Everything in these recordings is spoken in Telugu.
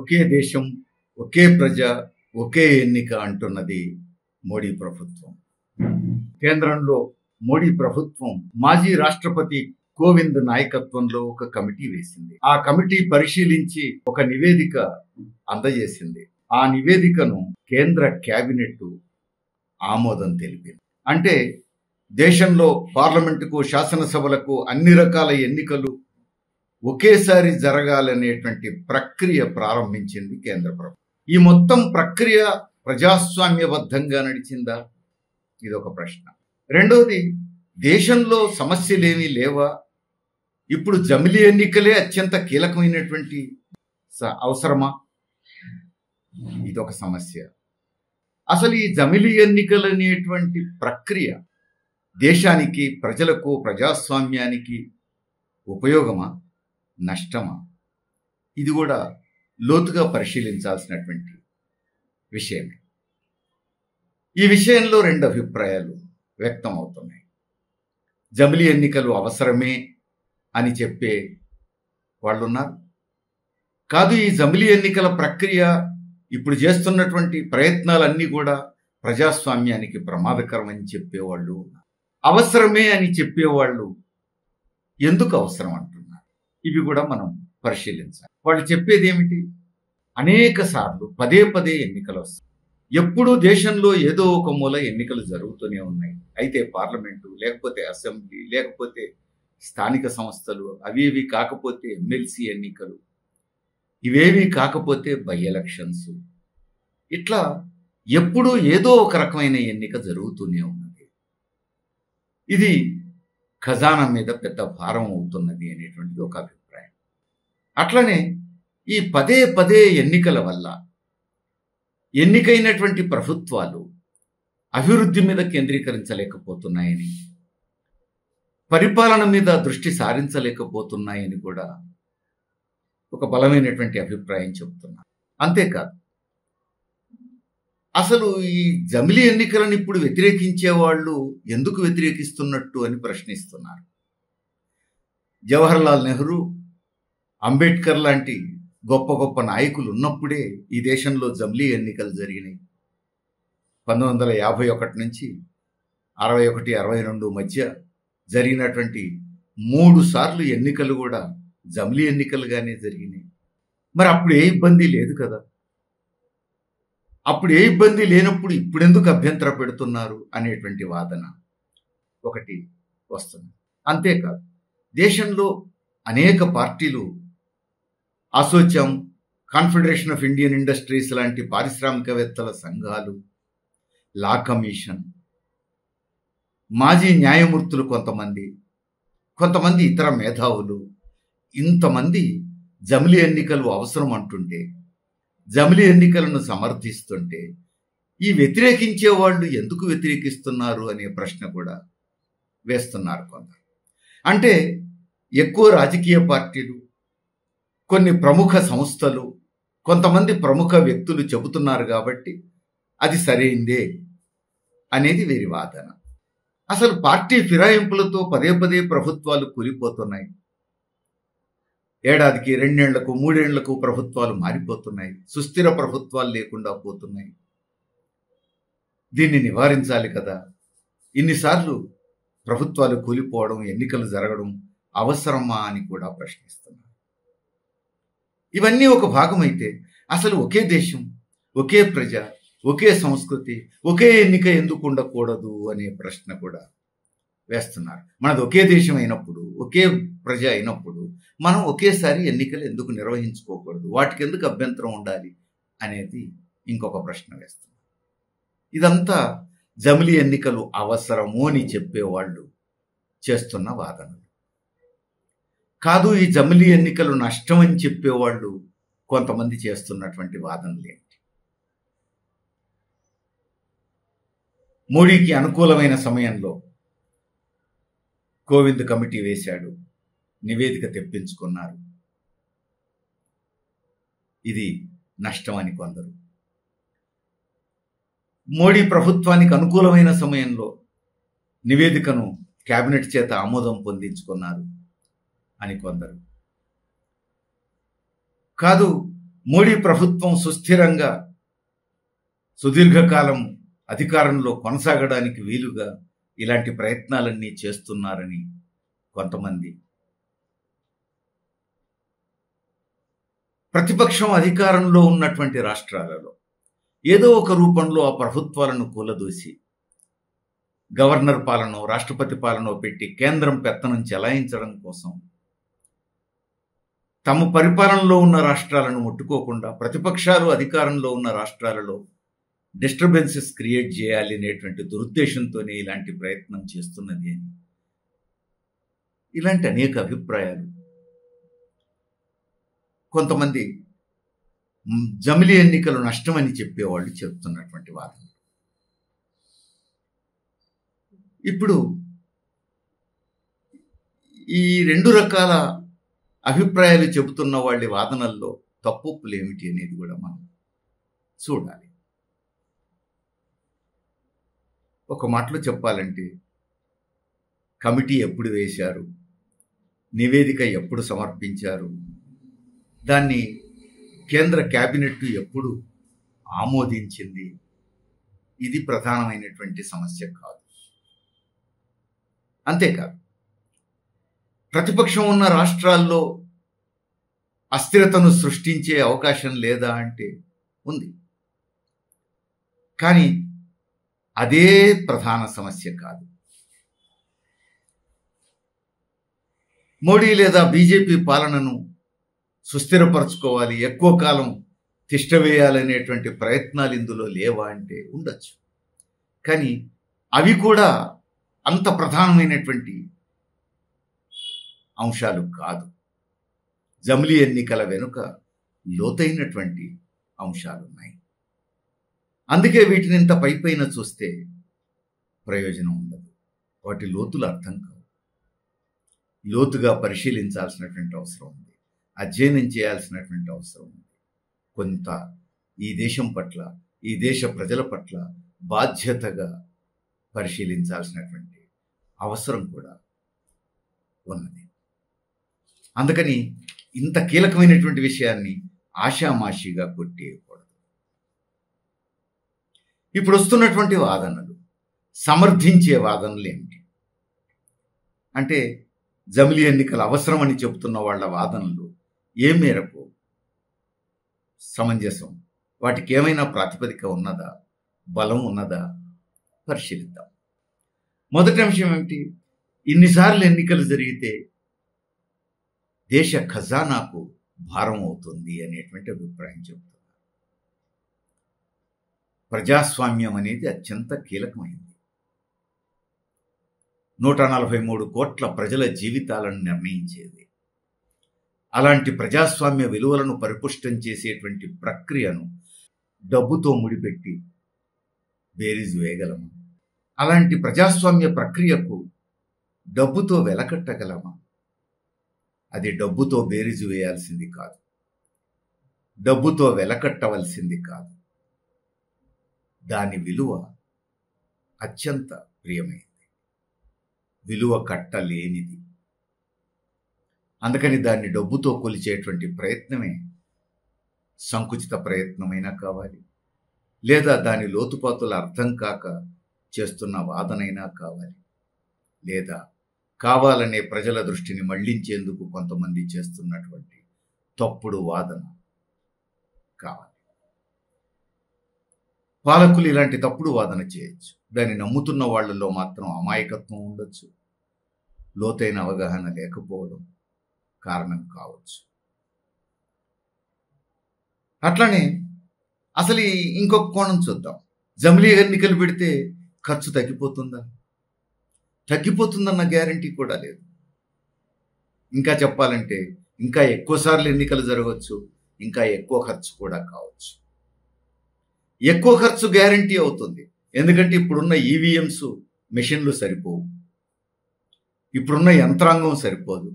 ఒకే దేశం, ఒకే ప్రజ, ఒకే ఎన్నిక అంటున్నది మోడీ ప్రభుత్వం. కేంద్రంలో మోడీ ప్రభుత్వం మాజీ రాష్ట్రపతి కోవింద్ నాయకత్వంలో ఒక కమిటీ వేసింది. ఆ కమిటీ పరిశీలించి ఒక నివేదిక అందజేసింది. ఆ నివేదికను కేంద్ర కేబినెట్ ఆమోదం తెలిపింది. అంటే దేశంలో పార్లమెంటుకు, శాసనసభలకు అన్ని రకాల ఎన్నికలు ఒకేసారి జరగాలనేటువంటి ప్రక్రియ ప్రారంభించింది కేంద్ర ప్రభుత్వం. ఈ మొత్తం ప్రక్రియ ప్రజాస్వామ్యబద్ధంగా నడిచిందా? ఇదొక ప్రశ్న. రెండవది, దేశంలో సమస్యలేమీ లేవా? ఇప్పుడు జమిలీ ఎన్నికలే అత్యంత కీలకమైనటువంటి అవసరమా? ఇదొక సమస్య. అసలు ఈ జమిలీ ఎన్నికలు అనేటువంటి ప్రక్రియ దేశానికి, ప్రజలకు, ప్రజాస్వామ్యానికి ఉపయోగమా, నష్టమా? ఇది కూడా లోతుగా పరిశీలించాల్సినటువంటి విషయమే. ఈ విషయంలో రెండు అభిప్రాయాలు వ్యక్తం అవుతున్నాయి. జమిలీ ఎన్నికలు అవసరమే అని చెప్పే వాళ్ళు ఉన్నారు. కాదు, ఈ జమిలీ ఎన్నికల ప్రక్రియ, ఇప్పుడు చేస్తున్నటువంటి ప్రయత్నాలన్నీ కూడా ప్రజాస్వామ్యానికి ప్రమాదకరం అని చెప్పేవాళ్ళు ఉన్నారు. అవసరమే అని చెప్పేవాళ్ళు ఎందుకు అవసరం అంటున్నారు? ఇవి కూడా మనం పరిశీలించాలి. వాళ్ళు చెప్పేది ఏమిటి? అనేక సార్లు పదే పదే ఎన్నికలు వస్తాయి. ఎప్పుడూ దేశంలో ఏదో ఒక మూల ఎన్నికలు జరుగుతూనే ఉన్నాయి. అయితే పార్లమెంటు, లేకపోతే అసెంబ్లీ, లేకపోతే స్థానిక సంస్థలు, అవేవి కాకపోతే ఎమ్మెల్సీ ఎన్నికలు, ఇవేవి కాకపోతే బై ఎలక్షన్స్, ఇట్లా ఎప్పుడూ ఏదో ఒక రకమైన ఎన్నిక జరుగుతూనే ఉన్నది. ఇది ఖజానా మీద పెద్ద భారం అవుతున్నది అనేటువంటిది ఒక అభిప్రాయం. అట్లనే ఈ పదే పదే ఎన్నికల వల్ల ఎన్నికైనటువంటి ప్రభుత్వాలు అభివృద్ధి మీద కేంద్రీకరించలేకపోతున్నాయని, పరిపాలన మీద దృష్టి సారించలేకపోతున్నాయని కూడా ఒక బలమైనటువంటి అభిప్రాయం చెబుతున్నారు. అంతేకాదు, అసలు ఈ జమిలీ ఎన్నికలను ఇప్పుడు వ్యతిరేకించే వాళ్ళు ఎందుకు వ్యతిరేకిస్తున్నట్టు అని ప్రశ్నిస్తున్నారు. జవహర్లాల్ నెహ్రూ, అంబేద్కర్ లాంటి గొప్ప గొప్ప నాయకులు ఉన్నప్పుడే ఈ దేశంలో జమిలీ ఎన్నికలు జరిగినాయి. 1951 నుంచి 61, 62 మధ్య జరిగినటువంటి 3 సార్లు ఎన్నికలు కూడా జమిలీ ఎన్నికలుగానే జరిగినాయి. మరి అప్పుడు ఏ ఇబ్బంది లేదు కదా. అప్పుడు ఏ ఇబ్బంది లేనప్పుడు ఇప్పుడెందుకు అభ్యంతర పెడుతున్నారు అనేటువంటి వాదన ఒకటి వస్తుంది. అంతేకాదు, దేశంలో అనేక పార్టీలు, ASSOCHAM, confederation of Indian industries లాంటి పారిశ్రామికవేత్తల సంఘాలు, లా కమిషన్, మాజీ న్యాయమూర్తులు కొంతమంది ఇతర మేధావులు, ఇంతమంది జమిలీ ఎన్నికలు అవసరం అంటుంటే, జమిలీ ఎన్నికలను సమర్థిస్తుంటే, ఈ వ్యతిరేకించే వాళ్ళు ఎందుకు వ్యతిరేకిస్తున్నారు అనే ప్రశ్న కూడా వేస్తున్నారు కొందరు. అంటే ఎక్కువ రాజకీయ పార్టీలు, కొన్ని ప్రముఖ సంస్థలు, కొంతమంది ప్రముఖ వ్యక్తులు చెబుతున్నారు కాబట్టి అది సరైందే అనేది వీరి వాదన. అసలు పార్టీ ఫిరాయింపులతో పదే పదే ప్రభుత్వాలు కూలిపోతున్నాయి. ఏడాదికి 2 ఏళ్లకు 3 ఏళ్లకు ప్రభుత్వాలు మారిపోతున్నాయి. సుస్థిర ప్రభుత్వాలు లేకుండా పోతున్నాయి. దీన్ని నివారించాలి కదా. ఇన్నిసార్లు ప్రభుత్వాలు కూలిపోవడం, ఎన్నికలు జరగడం అవసరమా అని కూడా ప్రశ్నిస్తున్నారు. ఇవన్నీ ఒక భాగమైతే అసలు ఒకే దేశం, ఒకే ప్రజ, ఒకే సంస్కృతి, ఒకే ఎన్నిక ఎందుకు ఉండకూడదు అనే ప్రశ్న కూడా వేస్తున్నారు. మనది ఒకే దేశం అయినప్పుడు, ఒకే ప్రజ అయినప్పుడు మనం ఒకేసారి ఎన్నికలు ఎందుకు నిర్వహించుకోకూడదు, వాటికి ఎందుకు అభ్యంతరం ఉండాలి అనేది ఇంకొక ప్రశ్న వేస్తున్నారు. ఇదంతా జమిలీ ఎన్నికలు అవసరము అని చెప్పేవాళ్ళు చేస్తున్న వాదనలు. కాదు, ఈ జమిలీ ఎన్నికలు నష్టం అని చెప్పేవాళ్ళు కొంతమంది చేస్తున్నటువంటి వాదనలు ఏంటి? మోడీకి అనుకూలమైన సమయంలో కోవింద్ కమిటీ వేశాడు, నివేదిక తెప్పించుకున్నారు. ఇది నష్టం అని కొందరు. మోడీ ప్రభుత్వానికి అనుకూలమైన సమయంలో నివేదికను కేబినెట్ చేత ఆమోదం పొందించుకున్నారు అని కొందరు. కాదు, మోడీ ప్రభుత్వం సుస్థిరంగా సుదీర్ఘకాలం అధికారంలో కొనసాగడానికి వీలుగా ఇలాంటి ప్రయత్నాలన్నీ చేస్తున్నారని కొంతమంది, ప్రతిపక్షం అధికారంలో ఉన్నటువంటి రాష్ట్రాలలో ఏదో ఒక రూపంలో ఆ ప్రభుత్వాలను కూలదోసి గవర్నర్ పాలన, రాష్ట్రపతి పాలన పెట్టి కేంద్రం పెత్తనం చెలాయించడం కోసం తమ పరిపాలనలో ఉన్న రాష్ట్రాలను ముట్టుకోకుండా ప్రతిపక్షాలు అధికారంలో ఉన్న రాష్ట్రాలలో డిస్టర్బెన్సెస్ క్రియేట్ చేయాలి అనేటువంటి దురుద్దేశంతోనే ఇలాంటి ప్రయత్నం చేస్తున్నది అని ఇలాంటి అనేక అభిప్రాయాలు కొంతమంది జమిలీ ఎన్నికలు నష్టమని చెప్పేవాళ్ళు చెప్తున్నటువంటి వాదన. ఇప్పుడు ఈ రెండు రకాల అభిప్రాయాలు చెబుతున్న వాళ్ళ వాదనల్లో తప్పులు ఏమిటి అనేది కూడా మనం చూడాలి. ఒక మాటలో చెప్పాలంటే కమిటీ ఎప్పుడు వేశారు, నివేదిక ఎప్పుడు సమర్పించారు, దాన్ని కేంద్ర కేబినెట్ ఎప్పుడు ఆమోదించింది, ఇది ప్రధానమైనటువంటి సమస్య కాదు. అంతేకాదు, ప్రతిపక్షం ఉన్న రాష్ట్రాల్లో అస్థిరతను సృష్టించే అవకాశం లేదా అంటే ఉంది. కానీ అదే ప్రధాన సమస్య కాదు. మోడీ లేదా బీజేపీ పాలనను సుస్థిరపరచుకోవాలి, ఎక్కువ కాలం తిష్టవేయాలనేటువంటి ప్రయత్నాలు ఇందులో లేవా అంటే ఉండొచ్చు. కానీ అవి కూడా అంత ప్రధానమైనటువంటి అంశాలు కాదు. జమిలీ ఎన్నికల వెనుక లోతైనటువంటి అంశాలు ఉన్నాయి. అందుకే వీటిని ఇంత పైపైన చూస్తే ప్రయోజనం ఉండదు, వాటి లోతులు అర్థం కావు. లోతుగా పరిశీలించాల్సినటువంటి అవసరం ఉంది, అధ్యయనం చేయాల్సినటువంటి అవసరం ఉంది. కొంత ఈ దేశం పట్ల, ఈ దేశ ప్రజల పట్ల బాధ్యతగా పరిశీలించాల్సినటువంటి అవసరం కూడా ఉన్నది. అందుకని ఇంత కీలకమైనటువంటి విషయాన్ని ఆషామాషిగా కొట్టేయకూడదు. ఇప్పుడు వస్తున్నటువంటి వాదనలు, సమర్థించే వాదనలు ఏమిటి అంటే, జమిలీ ఎన్నికలు అవసరమని చెబుతున్న వాళ్ళ వాదనలు ఏ మేరకు సమంజసం, వాటికి ఏమైనా ప్రాతిపదిక ఉన్నదా, బలం ఉన్నదా పరిశీలిద్దాం. మొదటి అంశం ఏమిటి? ఇన్నిసార్లు ఎన్నికలు జరిగితే దేశ ఖజానాకు భారం అవుతుంది అనేటువంటి అభిప్రాయం చెబుతున్నారు. ప్రజాస్వామ్యం అనేది అత్యంత కీలకమైంది. 143 కోట్ల ప్రజల జీవితాలను నిర్ణయించేది. అలాంటి ప్రజాస్వామ్య విలువలను పరిపుష్టం చేసేటువంటి ప్రక్రియను డబ్బుతో ముడిపెట్టి బేరీజు వేయగలమా? అలాంటి ప్రజాస్వామ్య ప్రక్రియకు డబ్బుతో వెలకట్టగలమా? అది డబ్బుతో బేరీజు వేయాల్సింది కాదు, డబ్బుతో వెలకట్టవలసింది కాదు. దాని విలువ అత్యంత ప్రియమైనది, విలువ కట్టలేనిది. అందుకని దాన్ని డబ్బుతో కొలిచేటువంటి ప్రయత్నమే సంకుచిత ప్రయత్నమైనా కావాలి, లేదా దాని లోతుపాతుల అర్థం కాక చేస్తున్న వాదనైనా కావాలి, లేదా కావాలనే ప్రజల దృష్టిని మళ్లించేందుకు కొంతమంది చేస్తున్నటువంటి తప్పుడు వాదన కావాలి. పాలకులు ఇలాంటి తప్పుడు వాదన చేయొచ్చు, దాన్ని నమ్ముతున్న వాళ్ళలో మాత్రం అమాయకత్వం ఉండొచ్చు, లోతైన అవగాహన లేకపోవడం కారణం కావచ్చు. అట్లనే అసలు ఇంకొక కోణం చూద్దాం. జమిలీ ఎన్నికలు పెడితే ఖర్చు తగ్గిపోతుందా? తగ్గిపోతుందన్న గ్యారంటీ కూడా లేదు. ఇంకా చెప్పాలంటే ఇంకా ఎక్కువసార్లు ఎన్నికలు జరగవచ్చు, ఇంకా ఎక్కువ ఖర్చు కూడా కావచ్చు. ఎక్కువ ఖర్చు గ్యారంటీ అవుతుంది, ఎందుకంటే ఇప్పుడున్న ఈవీఎంస్ మెషిన్లు సరిపోవు, ఇప్పుడున్న యంత్రాంగం సరిపోదు.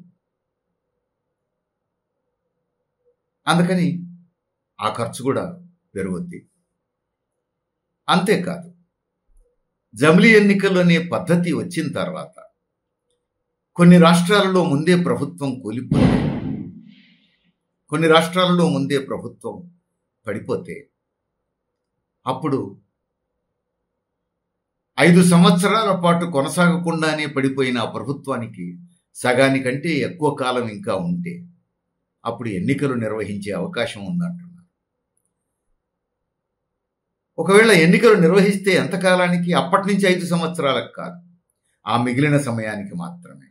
అందుకని ఆ ఖర్చు కూడా పెరుగుద్ది. అంతేకాదు, జమిలీ ఎన్నికలు అనే పద్ధతి వచ్చిన తర్వాత కొన్ని రాష్ట్రాలలో ముందే ప్రభుత్వం కూలిపోయింది, కొన్ని రాష్ట్రాలలో ముందే ప్రభుత్వం పడిపోతే అప్పుడు 5 సంవత్సరాల పాటు కొనసాగకుండానే పడిపోయిన ఆ ప్రభుత్వానికి సగానికంటే ఎక్కువ కాలం ఇంకా ఉంటే అప్పుడు ఎన్నికలు నిర్వహించే అవకాశం ఉందంటున్నారు. ఒకవేళ ఎన్నికలు నిర్వహిస్తే ఎంతకాలానికి? అప్పటి నుంచి 5 సంవత్సరాలకు కాదు, ఆ మిగిలిన సమయానికి మాత్రమే.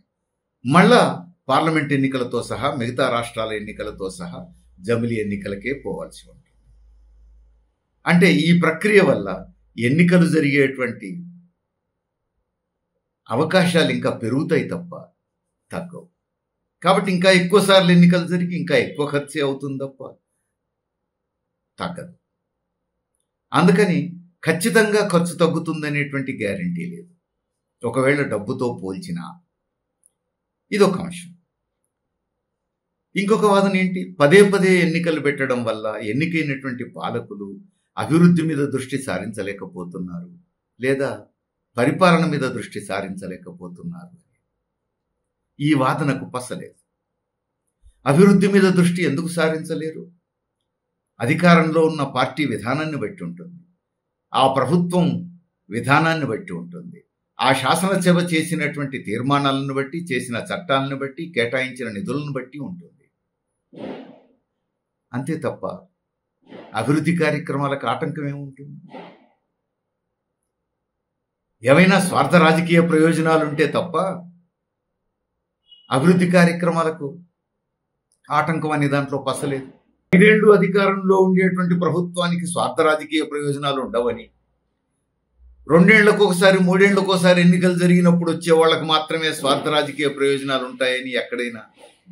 మళ్ళా పార్లమెంట్ ఎన్నికలతో సహా మిగతా రాష్ట్రాల ఎన్నికలతో సహా జమిలి ఎన్నికలకే పోవాల్సి ఉంటుంది. అంటే ఈ ప్రక్రియ వల్ల ఎన్నికలు జరిగేటువంటి అవకాశాలు ఇంకా పెరుగుతాయి తప్ప తగ్గవు. కాబట్టి ఇంకా ఎక్కువ సార్లు ఎన్నికలు జరిగి ఇంకా ఎక్కువ ఖర్చు అవుతుంది తప్ప తగ్గదు. అందుకని ఖచ్చితంగా ఖర్చు తగ్గుతుందనేటువంటి గ్యారంటీ లేదు, ఒకవేళ డబ్బుతో పోల్చినా. ఇదొక అంశం. ఇంకొక వాదన ఏంటి? పదే పదే ఎన్నికలు పెట్టడం వల్ల ఎన్నికైనటువంటి పాలకులు అభివృద్ధి మీద దృష్టి సారించలేకపోతున్నారు, లేదా పరిపాలన మీద దృష్టి సారించలేకపోతున్నారు. ఈ వాదనకు పసలేదు. అభివృద్ధి మీద దృష్టి ఎందుకు సారించలేరు? అధికారంలో ఉన్న పార్టీ విధానాన్ని బట్టి ఉంటుంది, ఆ ప్రభుత్వం విధానాన్ని బట్టి ఉంటుంది, ఆ శాసనసభ చేసినటువంటి తీర్మానాలను బట్టి, చేసిన చట్టాలను బట్టి, కేటాయించిన నిధులను బట్టి ఉంటుంది. అంతే తప్ప అభివృద్ధి కార్యక్రమాలకు ఆటంకం ఏముంటుంది? ఏవైనా స్వార్థ రాజకీయ ప్రయోజనాలుంటే తప్ప అభివృద్ధి కార్యక్రమాలకు ఆటంకం అనే దాంట్లో పసలేదు. 5 ఏళ్ళు అధికారంలో ఉండేటువంటి ప్రభుత్వానికి స్వార్థ రాజకీయ ప్రయోజనాలు ఉండవని, 2 ఏళ్లకు ఒకసారి 3 ఏళ్లకు ఒకసారి ఎన్నికలు జరిగినప్పుడు వచ్చే వాళ్ళకు మాత్రమే స్వార్థ రాజకీయ ప్రయోజనాలు ఉంటాయని ఎక్కడైనా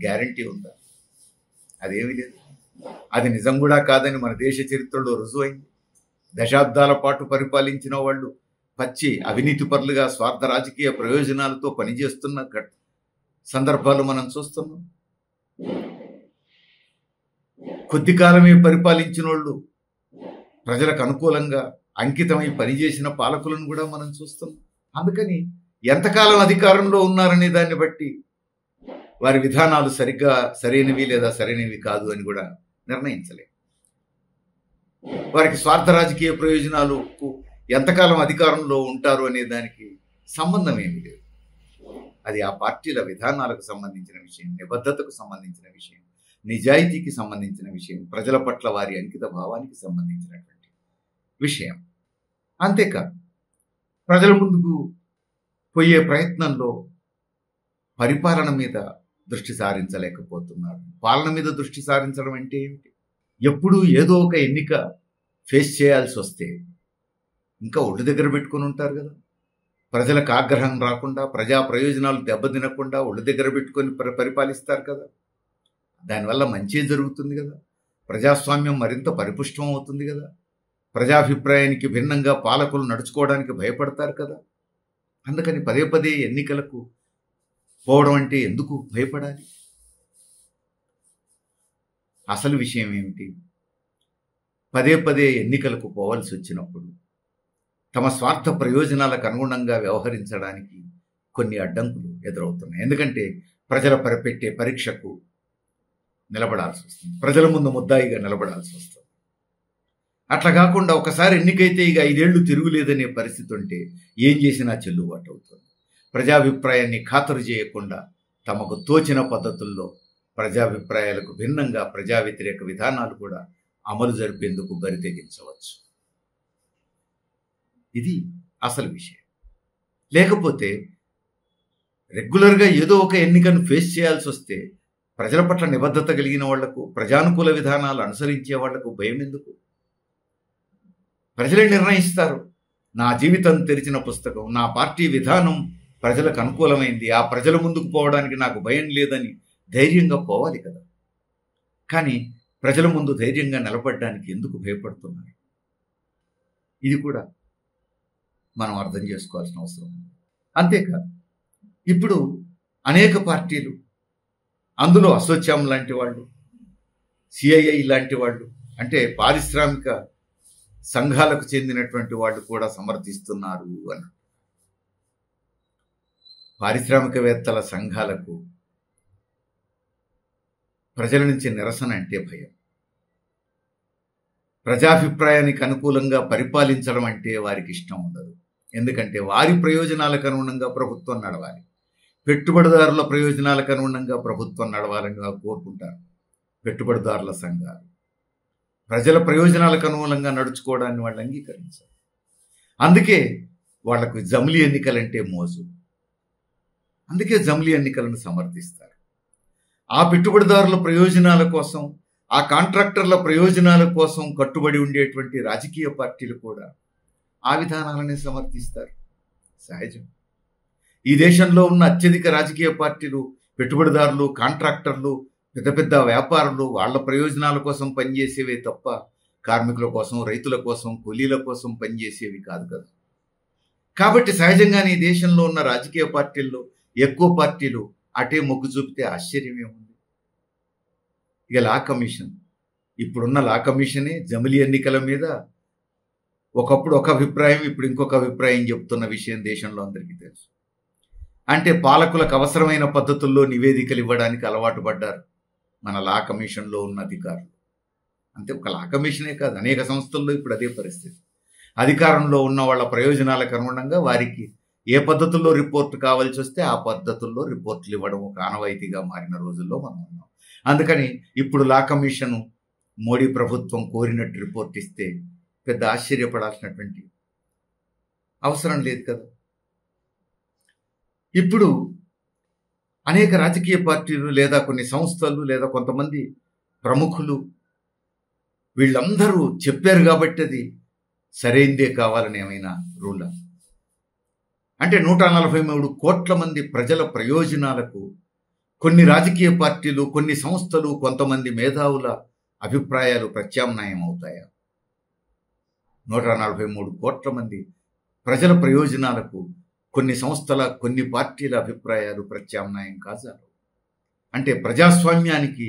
గ్యారంటీ ఉందా? అదేమీ లేదు. అది నిజం కూడా కాదని మన దేశ చరిత్రలో రుజువైంది. దశాబ్దాల పాటు పరిపాలించిన వాళ్ళు పచ్చి అవినీతి పరులుగా స్వార్థ రాజకీయ ప్రయోజనాలతో పనిచేస్తున్న సందర్భాలు మనం చూస్తున్నాం. కొద్ది కాలమే పరిపాలించిన వాళ్ళు ప్రజలకు అనుకూలంగా అంకితమై పనిచేసిన పాలకులను కూడా మనం చూస్తున్నాం. అందుకని ఎంతకాలం అధికారంలో ఉన్నారనే దాన్ని బట్టి వారి విధానాలు సరిగ్గా సరైనవి లేదా సరైనవి కాదు అని కూడా నిర్ణయించలేం. వారికి స్వార్థ రాజకీయ ప్రయోజనాలకు ఎంతకాలం అధికారంలో ఉంటారు అనే దానికి సంబంధం ఏమీ లేదు. అది ఆ పార్టీల విధానాలకు సంబంధించిన విషయం, నిబద్ధతకు సంబంధించిన విషయం, నిజాయితీకి సంబంధించిన విషయం, ప్రజల పట్ల వారి అంకిత భావానికి సంబంధించినటువంటి విషయం. అంతేకాదు, ప్రజల ముందుకు పోయే ప్రయత్నంలో పరిపాలన మీద దృష్టి సారించలేకపోతున్నారు. పాలన మీద దృష్టి సారించడం అంటే ఏమిటి? ఎప్పుడూ ఏదో ఒక ఎన్నిక ఫేస్ చేయాల్సి వస్తే ఇంకా ఒళ్ళు దగ్గర పెట్టుకుని ఉంటారు కదా. ప్రజలకు ఆగ్రహం రాకుండా, ప్రజా ప్రయోజనాలు దెబ్బతినకుండా ఒళ్ళు దగ్గర పెట్టుకొని పరిపాలిస్తారు కదా. దానివల్ల మంచి జరుగుతుంది కదా. ప్రజాస్వామ్యం మరింత పరిపుష్టం అవుతుంది కదా. ప్రజాభిప్రాయానికి భిన్నంగా పాలకులు నడుచుకోవడానికి భయపడతారు కదా. అందుకని పదే పదే ఎన్నికలకు పోవడం అంటే ఎందుకు భయపడాలి? అసలు విషయం ఏమిటి? పదే పదే ఎన్నికలకు పోవాల్సి వచ్చినప్పుడు తమ స్వార్థ ప్రయోజనాలకు అనుగుణంగా వ్యవహరించడానికి కొన్ని అడ్డంకులు ఎదురవుతున్నాయి. ఎందుకంటే ప్రజల పెట్టే పరీక్షకు నిలబడాల్సి వస్తుంది, ప్రజల ముందు ముద్దాయిగా నిలబడాల్సి వస్తుంది. అట్లా కాకుండా ఒకసారి ఎన్నికైతే ఇక 5 ఏళ్లు తిరుగులేదనే పరిస్థితి ఉంటే ఏం చేసినా చెల్లుబాటు అవుతుంది. ప్రజాభిప్రాయాన్ని ఖాతరు చేయకుండా తమకు తోచిన పద్ధతుల్లో ప్రజాభిప్రాయాలకు భిన్నంగా ప్రజా వ్యతిరేక విధానాలు కూడా అమలు జరిపేందుకు బరితెగించవచ్చు. ఇది అసలు విషయం. లేకపోతే రెగ్యులర్గా ఏదో ఒక ఎన్నికను ఫేస్ చేయాల్సి వస్తే ప్రజల పట్ల నిబద్ధత కలిగిన వాళ్లకు, ప్రజానుకూల విధానాలు అనుసరించే వాళ్లకు భయం ఎందుకు? ప్రజలే నిర్ణయిస్తారు. నా జీవితం తెరిచిన పుస్తకం, నా పార్టీ విధానం ప్రజలకు అనుకూలమైంది, ఆ ప్రజల ముందుకు పోవడానికి నాకు భయం లేదని ధైర్యంగా పోవాలి కదా. కానీ ప్రజల ముందు ధైర్యంగా నిలబడడానికి ఎందుకు భయపడుతున్నారు? ఇది కూడా మనం అర్థం చేసుకోవాల్సిన అవసరం ఉంది. అంతేకాదు, ఇప్పుడు అనేక పార్టీలు, అందులో అసోచాం లాంటి వాళ్ళు, సిఐఐ లాంటి వాళ్ళు, అంటే పారిశ్రామిక సంఘాలకు చెందినటువంటి వాళ్ళు కూడా సమర్థిస్తున్నారు అని. పారిశ్రామికవేత్తల సంఘాలకు ప్రజల నుంచి నిరసన అంటే భయం. ప్రజాభిప్రాయానికి అనుకూలంగా పరిపాలించడం అంటే వారికి ఇష్టం ఉండదు. ఎందుకంటే వారి ప్రయోజనాలకు అనుగుణంగా ప్రభుత్వం నడవాలి, పెట్టుబడిదారుల ప్రయోజనాలకు అనుగుణంగా ప్రభుత్వం నడవాలని వారు కోరుకుంటారు. పెట్టుబడిదారుల సంఘాలు ప్రజల ప్రయోజనాలకు అనుకూలంగా నడుచుకోవడాన్ని వాళ్ళు అంగీకరించారు. అందుకే వాళ్లకు జమిలీ ఎన్నికలంటే మోజు. అందుకే జమిలీ ఎన్నికలను సమర్థిస్తారు. ఆ పెట్టుబడిదారుల ప్రయోజనాల కోసం, ఆ కాంట్రాక్టర్ల ప్రయోజనాల కోసం కట్టుబడి ఉండేటువంటి రాజకీయ పార్టీలు కూడా ఆ విధానాలని సమర్థిస్తారు. సహజం. ఈ దేశంలో ఉన్న అత్యధిక రాజకీయ పార్టీలు పెట్టుబడిదారులు, కాంట్రాక్టర్లు, పెద్ద పెద్ద వ్యాపారులు వాళ్ళ ప్రయోజనాల కోసం పనిచేసేవే తప్ప కార్మికుల కోసం, రైతుల కోసం, కూలీల కోసం పనిచేసేవి కాదు కదా. కాబట్టి సహజంగానే ఈ దేశంలో ఉన్న రాజకీయ పార్టీల్లో ఎక్కువ పార్టీలు అటే మొగ్గు చూపితే ఆశ్చర్యమే ఉంది. ఇక లా కమిషన్, ఇప్పుడున్న లా కమిషనే జమిలీ ఎన్నికల మీద ఒకప్పుడు ఒక అభిప్రాయం, ఇప్పుడు ఇంకొక అభిప్రాయం చెప్తున్న విషయం దేశంలో అందరికీ తెలుసు. అంటే పాలకులకు అవసరమైన పద్ధతుల్లో నివేదికలు ఇవ్వడానికి అలవాటు పడ్డారు మన లా కమిషన్లో ఉన్న అధికారులు. అంతే, ఒక లా కమిషనే కాదు, అనేక సంస్థల్లో ఇప్పుడు అదే పరిస్థితి. అధికారంలో ఉన్న వాళ్ళ ప్రయోజనాలకు అనుగుణంగా వారికి ఏ పద్ధతుల్లో రిపోర్ట్ కావాల్సి వస్తే ఆ పద్ధతుల్లో రిపోర్ట్లు ఇవ్వడం ఒక ఆనవాయితీగా మారిన రోజుల్లో మనం ఉన్నాం. అందుకని ఇప్పుడు లా కమిషన్ మోడీ ప్రభుత్వం కోరినట్టు రిపోర్ట్ ఇస్తే పెద్ద ఆశ్చర్యపడాల్సినటువంటి అవసరం లేదు కదా. ఇప్పుడు అనేక రాజకీయ పార్టీలు లేదా కొన్ని సంస్థలు లేదా కొంతమంది ప్రముఖులు వీళ్ళందరూ చెప్పారు కాబట్టి అది సరైందే కావాలని ఏమైనా రూలా? అంటే 143 కోట్ల మంది ప్రజల ప్రయోజనాలకు కొన్ని రాజకీయ పార్టీలు, కొన్ని సంస్థలు, కొంతమంది మేధావుల అభిప్రాయాలు ప్రత్యామ్నాయం అవుతాయా? 143 కోట్ల మంది ప్రజల ప్రయోజనాలకు కొన్ని సంస్థల, కొన్ని పార్టీల అభిప్రాయాలు ప్రత్యామ్నాయం కాజాలు. అంటే ప్రజాస్వామ్యానికి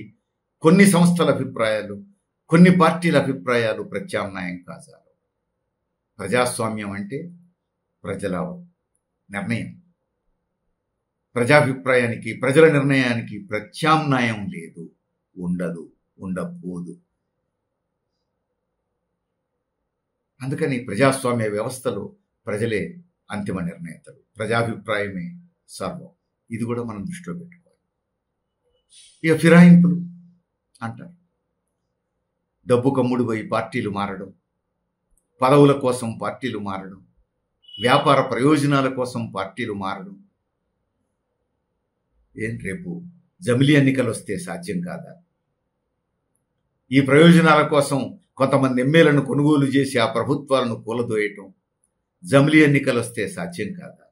కొన్ని సంస్థల అభిప్రాయాలు, కొన్ని పార్టీల అభిప్రాయాలు ప్రత్యామ్నాయం కాజాలు. ప్రజాస్వామ్యం అంటే ప్రజల నిర్ణయం. ప్రజాభిప్రాయానికి, ప్రజల నిర్ణయానికి ప్రత్యామ్నాయం లేదు, ఉండదు, ఉండబోదు. అందుకని ప్రజాస్వామ్య వ్యవస్థలో ప్రజలే అంతిమ నిర్ణేతలు, ప్రజాభిప్రాయమే సర్వం. ఇది కూడా మనం దృష్టిలో పెట్టుకోవాలి. ఇక ఫిరాయింపులు అంటారు. డబ్బు కమ్ముడుపోయి పార్టీలు మారడం, పదవుల కోసం పార్టీలు మారడం, వ్యాపార ప్రయోజనాల కోసం పార్టీలు మారడం. రేపు జమిలీ ఎన్నికలు వస్తే సాధ్యం కాదా? ఈ ప్రయోజనాల కోసం కొంతమంది ఎమ్మెల్యేలను కొనుగోలు చేసి ఆ ప్రభుత్వాలను కూలదోయటం జమిలీ ఎన్నికలు వస్తే సాధ్యం కాదా?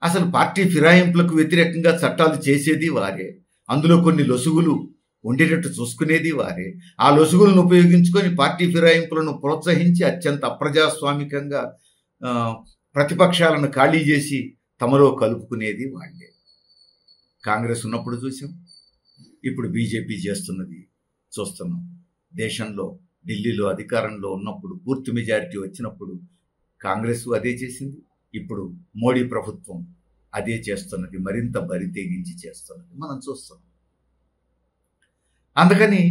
అసలు పార్టీ ఫిరాయింపులకు వ్యతిరేకంగా చట్టాలు చేసేది వారే, అందులో కొన్ని లొసుగులు ఉండేటట్టు చూసుకునేది వారే. ఆ లొసుగులను ఉపయోగించుకొని పార్టీ ఫిరాయింపులను ప్రోత్సహించి అత్యంత అప్రజాస్వామికంగా ప్రతిపక్షాలను ఖాళీ చేసి తమలో కలుపుకునేది వాళ్ళే. కాంగ్రెస్ ఉన్నప్పుడు చూసాం, ఇప్పుడు బీజేపీ చేస్తున్నది చూస్తున్నాం. దేశంలో ఢిల్లీలో అధికారంలో ఉన్నప్పుడు పూర్తి మెజారిటీ వచ్చినప్పుడు కాంగ్రెస్ అదే చేసింది. ఇప్పుడు మోడీ ప్రభుత్వం అదే చేస్తున్నది, మరింత బరి తెగించి చేస్తున్నది మనం చూస్తున్నాం. అందుకని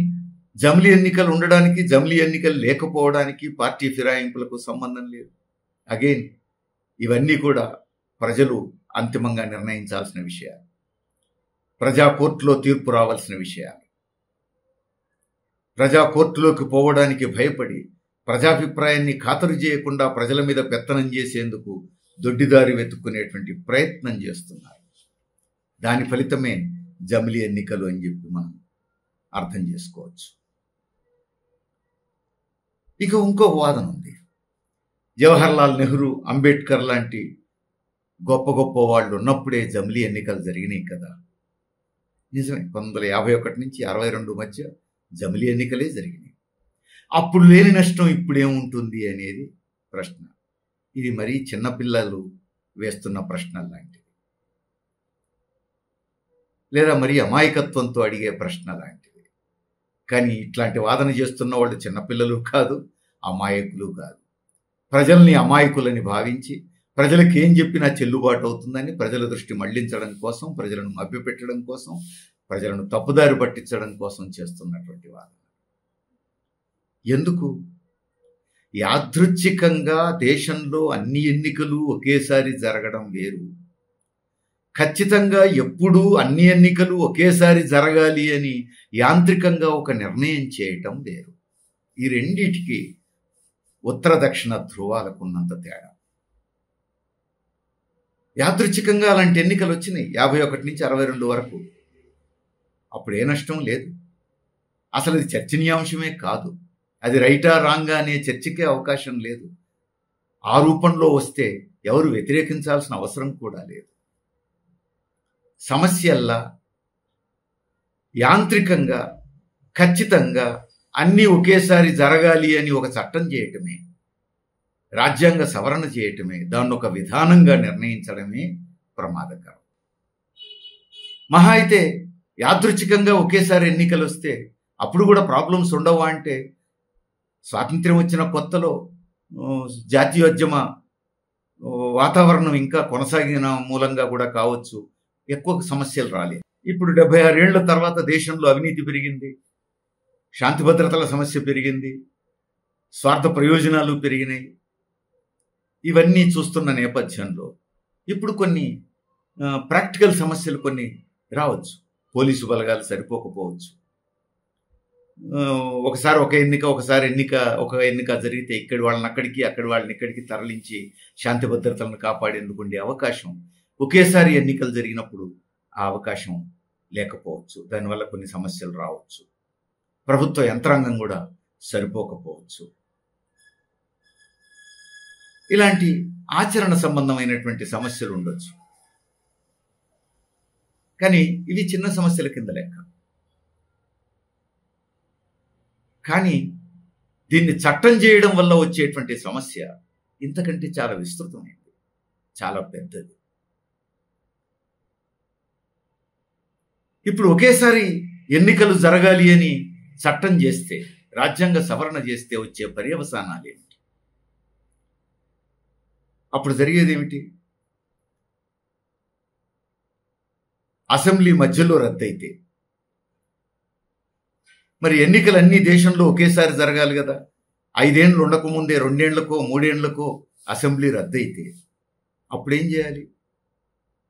జమిలీ ఎన్నికలు ఉండడానికి, జమిలీ ఎన్నికలు లేకపోవడానికి పార్టీ ఫిరాయింపులకు సంబంధం లేదు. అగైన్ ఇవన్నీ కూడా ప్రజలు అంతిమంగా నిర్ణయించాల్సిన విషయాలు, ప్రజా కోర్టులో తీర్పు రావాల్సిన విషయాలు. ప్రజా కోర్టులోకి పోవడానికి భయపడి ప్రజాభిప్రాయాన్ని ఖాతరు చేయకుండా ప్రజల మీద పెత్తనం చేసేందుకు దొడ్డిదారి వెతుక్కునేటువంటి ప్రయత్నం చేస్తున్నారు. దాని ఫలితమే జమిలీ ఎన్నికలు అని చెప్పి మనం అర్థం చేసుకోవచ్చు. ఇక ఇంకో వాదన ఉంది. జవహర్లాల్ నెహ్రూ, అంబేద్కర్ లాంటి గొప్ప గొప్ప వాళ్ళు ఉన్నప్పుడే జమిలీ ఎన్నికలు జరిగినాయి కదా. నిజమే, 1951 నుంచి 62 మధ్య జమిలీ ఎన్నికలే జరిగినాయి. అప్పుడు లేని నష్టం ఇప్పుడేముంటుంది అనేది ప్రశ్న. ఇది మరీ చిన్నపిల్లలు వేస్తున్న ప్రశ్న లాంటిది, లేదా మరీ అమాయకత్వంతో అడిగే ప్రశ్న లాంటిది. కానీ ఇట్లాంటి వాదన చేస్తున్న వాళ్ళు చిన్నపిల్లలు కాదు, అమాయకులు కాదు. ప్రజల్ని అమాయకులని భావించి ప్రజలకు ఏం చెప్పినా చెల్లుబాటు అవుతుందని ప్రజల దృష్టి మళ్లించడం కోసం, ప్రజలను మభ్యపెట్టడం కోసం, ప్రజలను తప్పుదారి పట్టించడం కోసం చేస్తున్నటువంటి వాదన. ఎందుకు? యాదృచ్ఛికంగా దేశంలో అన్ని ఎన్నికలు ఒకేసారి జరగడం వేరు, ఖచ్చితంగా ఎప్పుడూ అన్ని ఎన్నికలు ఒకేసారి జరగాలి అని యాంత్రికంగా ఒక నిర్ణయం చేయటం వేరు. ఈ రెండిటికి ఉత్తర దక్షిణ ధ్రువాలకు ఉన్నంత తేడా. యాదృచ్ఛికంగా అలాంటి ఎన్నికలు వచ్చినాయి 51 నుంచి 62 వరకు. అప్పుడు ఏ నష్టం లేదు. అసలు అది చర్చనీయాంశమే కాదు. అది రైటా రాంగా అనే చర్చకే అవకాశం లేదు. ఆ రూపంలో వస్తే ఎవరు వ్యతిరేకించాల్సిన అవసరం కూడా లేదు. సమస్యల్లా యాంత్రికంగా ఖచ్చితంగా అన్నీ ఒకేసారి జరగాలి అని ఒక చట్టం చేయటమే, రాజ్యాంగ సవరణ చేయటమే, దాన్ని ఒక విధానంగా నిర్ణయించడమే ప్రమాదకరం. మహా అయితే యాదృచ్ఛికంగా ఒకేసారి ఎన్నికలు వస్తే అప్పుడు కూడా ప్రాబ్లమ్స్ ఉండవా అంటే, స్వాతంత్ర్యం వచ్చిన కొత్తలో జాతీయోద్యమ వాతావరణం ఇంకా కొనసాగిన మూలంగా కూడా కావచ్చు, ఎక్కువ సమస్యలు రాలేదు. ఇప్పుడు 76 ఏళ్ల తర్వాత దేశంలో అవినీతి పెరిగింది, శాంతి భద్రతల సమస్య పెరిగింది, స్వార్థ ప్రయోజనాలు పెరిగినాయి. ఇవన్నీ చూస్తున్న నేపథ్యంలో ఇప్పుడు కొన్ని ప్రాక్టికల్ సమస్యలు కొన్ని రావచ్చు. పోలీసు బలగాలు సరిపోకపోవచ్చు. ఒకసారి ఒక ఎన్నిక జరిగితే ఇక్కడి వాళ్ళని అక్కడికి, అక్కడి వాళ్ళని ఇక్కడికి తరలించి శాంతి భద్రతలను కాపాడేందుకు ఉండే అవకాశం ఒకేసారి ఎన్నికలు జరిగినప్పుడు ఆ అవకాశం లేకపోవచ్చు. దానివల్ల కొన్ని సమస్యలు రావచ్చు. ప్రభుత్వ యంత్రాంగం కూడా సరిపోకపోవచ్చు. ఇలాంటి ఆచరణ సంబంధమైనటువంటి సమస్యలు ఉండొచ్చు. కానీ ఇవి చిన్న సమస్యల కింద లెక్క. కానీ దీన్ని చట్టం చేయడం వల్ల వచ్చేటువంటి సమస్య ఇంతకంటే చాలా విస్తృతమైనది, చాలా పెద్దది. ఇప్పుడు ఒకేసారి ఎన్నికలు జరగాలి అని చట్టం చేస్తే, రాజ్యాంగ సవరణ చేస్తే వచ్చే పర్యవసానాలు ఏమిటి? అప్పుడు జరిగేది ఏమిటి? అసెంబ్లీ మధ్యలో రద్దయితే, మరి ఎన్నికలన్నీ దేశంలో ఒకేసారి జరగాలి కదా. 5 ఏళ్ళు ఉండకముందే 2 ఏళ్లకో 3 ఏళ్లకో అసెంబ్లీ రద్దయితే అప్పుడేం చేయాలి?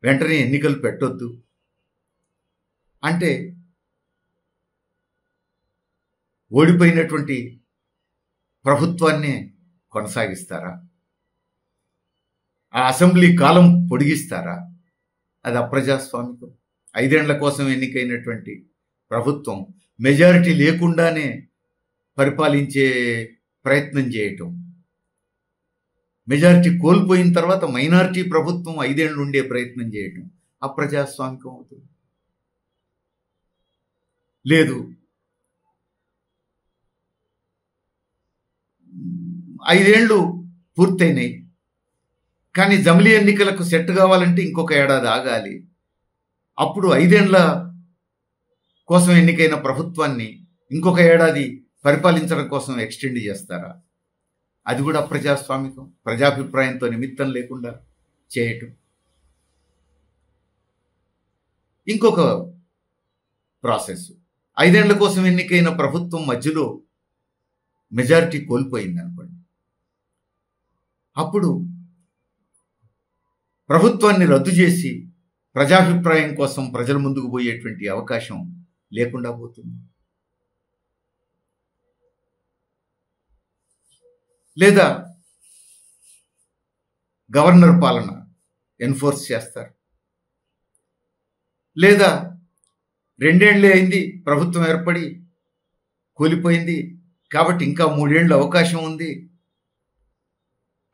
వెంటనే ఎన్నికలు పెట్టొద్దు అంటే ఓడిపోయినటువంటి ప్రభుత్వాన్నే కొనసాగిస్తారా? ఆ అసెంబ్లీ కాలం పొడిగిస్తారా? అది అప్రజాస్వామికం. 5 ఏళ్ల కోసం ఎన్నికైనటువంటి ప్రభుత్వం మెజారిటీ లేకుండానే పరిపాలించే ప్రయత్నం చేయటం, మెజారిటీ కోల్పోయిన తర్వాత మైనారిటీ ప్రభుత్వం 5 ఏళ్ళు ఉండే ప్రయత్నం చేయటం అప్రజాస్వామికం అవుతుంది. లేదు, 5 ఏళ్ళు పూర్తయినాయి, కానీ జమిలీ ఎన్నికలకు సెట్ కావాలంటే ఇంకొక ఏడాది ఆగాలి. అప్పుడు 5 ఏళ్ల కోసం ఎన్నికైన ప్రభుత్వాన్ని ఇంకొక ఏడాది పరిపాలించడం కోసం ఎక్స్టెండ్ చేస్తారా? అది కూడా అప్రజాస్వామికం. ప్రజాభిప్రాయంతో నిమిత్తం లేకుండా చేయటం. ఇంకొక ప్రాసెస్, 5 ఏళ్ల కోసం ఎన్నికైన ప్రభుత్వం మధ్యలో మెజారిటీ కోల్పోయింది అనుకోండి, అప్పుడు ప్రభుత్వాన్ని రద్దు చేసి ప్రజాభిప్రాయం కోసం ప్రజల ముందుకు పోయేటువంటి అవకాశం లేకుండా పోతుంది. లేదా గవర్నర్ పాలన ఎన్ఫోర్స్ చేస్తారు. లేదా 2 ఏళ్లే అయింది ప్రభుత్వం ఏర్పడి, కూలిపోయింది కాబట్టి ఇంకా 3 ఏళ్ళు అవకాశం ఉంది,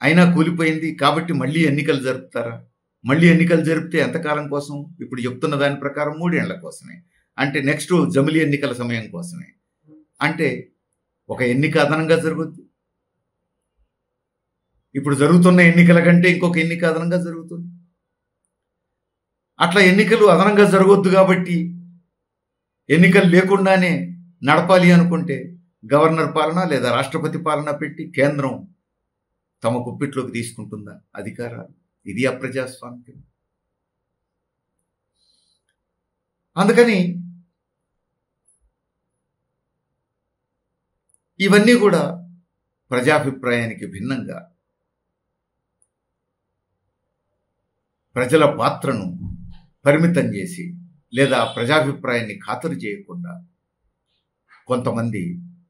అయినా కూలిపోయింది కాబట్టి మళ్ళీ ఎన్నికలు జరుపుతారా? మళ్ళీ ఎన్నికలు జరిపితే ఎంతకాలం కోసం? ఇప్పుడు చెప్తున్న దాని ప్రకారం 3 ఏళ్ల కోసమే. అంటే నెక్స్ట్ జమిలీ ఎన్నికల సమయం కోసమే. అంటే ఒక ఎన్నిక అదనంగా జరుగుద్ది. ఇప్పుడు జరుగుతున్న ఎన్నికల కంటే ఇంకొక ఎన్నిక అదనంగా జరుగుతుంది. అట్లా ఎన్నికలు అదనంగా జరగొద్దు కాబట్టి ఎన్నికలు లేకుండానే నడపాలి అనుకుంటే గవర్నర్ పాలన లేదా రాష్ట్రపతి పాలన పెట్టి కేంద్రం తమ గుప్పిట్లోకి తీసుకుంటుందా అధికారాలు? ఇది అప్రజాస్వామికం. అందుకని ఇవన్నీ కూడా ప్రజాభిప్రాయానికి భిన్నంగా ప్రజల పాత్రను పరిమితం చేసి లేదా ప్రజాభిప్రాయాన్ని ఖాతరు చేయకుండా కొంతమంది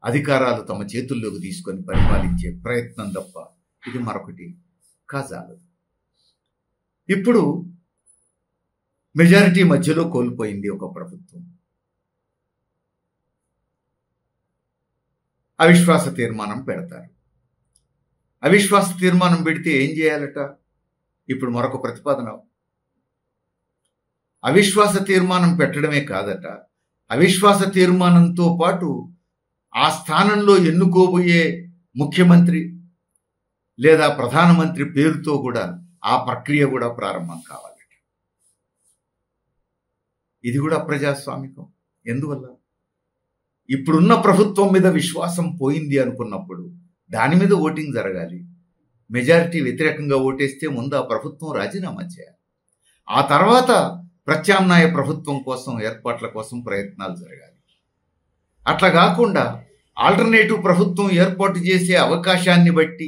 అధికారాలు తమ చేతుల్లోకి తీసుకొని పరిపాలించే ప్రయత్నం తప్ప ఇది మరొకటి కాజాలదు. ఇప్పుడు మెజారిటీ మధ్యలో కోల్పోయింది ఒక ప్రభుత్వం. అవిశ్వాస తీర్మానం పెడతారు. అవిశ్వాస తీర్మానం పెడితే ఏం చేయాలట? ఇప్పుడు మరొక ప్రతిపాదన. అవిశ్వాస తీర్మానం పెట్టడమే కాదట, అవిశ్వాస తీర్మానంతో పాటు ఆ స్థానంలో ఎన్నుకోబోయే ముఖ్యమంత్రి లేదా ప్రధానమంత్రి పేరుతో కూడా ఆ ప్రక్రియ కూడా ప్రారంభం కావాలట. ఇది కూడా ప్రజాస్వామికం. ఎందువల్ల? ఇప్పుడున్న ప్రభుత్వం మీద విశ్వాసం పోయింది అనుకున్నప్పుడు దాని మీద ఓటింగ్ జరగాలి. మెజారిటీ వ్యతిరేకంగా ఓటేస్తే ముందు ఆ ప్రభుత్వం రాజీనామా చేయాలి. ఆ తర్వాత ప్రత్యామ్నాయ ప్రభుత్వం కోసం ఏర్పాట్ల కోసం ప్రయత్నాలు జరగాలి. అట్లా కాకుండా ఆల్టర్నేటివ్ ప్రభుత్వం ఏర్పాటు చేసే అవకాశాన్ని బట్టి,